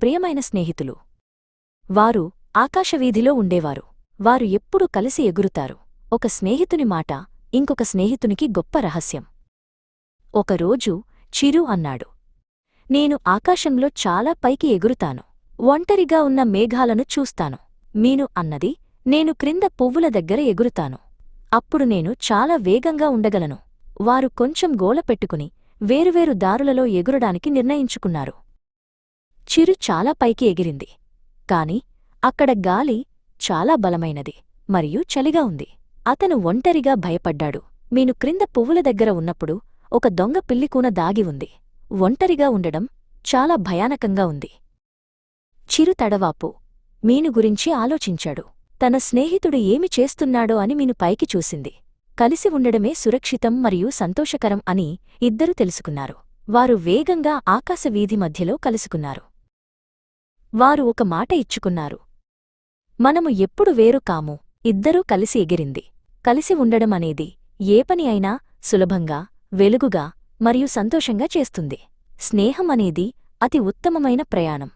ప్రియమైన స్నేహితులు. వారు ఆకాశవీధిలో ఉండేవారు. వారు ఎప్పుడూ కలిసి ఎగురుతారు. ఒక స్నేహితుని మాట ఇంకొక స్నేహితునికి గొప్ప రహస్యం. ఒకరోజు చిరు అన్నాడు, నేను ఆకాశంలో చాలా పైకి ఎగురుతాను. ఒంటరిగా ఉన్న మేఘాలను చూస్తాను. మీను అన్నది, నేను క్రింద పువ్వుల దగ్గర ఎగురుతాను. అప్పుడు నేను చాలా వేగంగా ఉండగలను. వారు కొంచెం గోల పెట్టుకుని వేరువేరు దారులలో ఎగురడానికి నిర్ణయించుకున్నారు. చిరు చాలా పైకి ఎగిరింది. కాని అక్కడ గాలి చాలా బలమైనది మరియు చలిగా ఉంది. అతను ఒంటరిగా భయపడ్డాడు. మీను క్రింద పువ్వుల దగ్గర ఉన్నప్పుడు ఒక దొంగ పిల్లికూన దాగి ఉంది. ఒంటరిగా ఉండడం చాలా భయానకంగా ఉంది. చిరు తడవాపు మీను గురించి ఆలోచించాడు. తన స్నేహితుడు ఏమి చేస్తున్నాడో అని మీను పైకి చూసింది. కలిసి ఉండడమే సురక్షితం మరియు సంతోషకరం అని ఇద్దరూ తెలుసుకున్నారు. వారు వేగంగా ఆకాశవీధి మధ్యలో కలుసుకున్నారు. వారు ఒక మాట ఇచ్చుకున్నారు, మనము ఎప్పుడు వేరు కాము. ఇద్దరూ కలిసి ఎగిరింది. కలిసి ఉండడం అనేది ఏ పని అయినా సులభంగా, వెలుగుగా మరియు సంతోషంగా చేస్తుంది. స్నేహం అనేది అతి ఉత్తమమైన ప్రయాణం.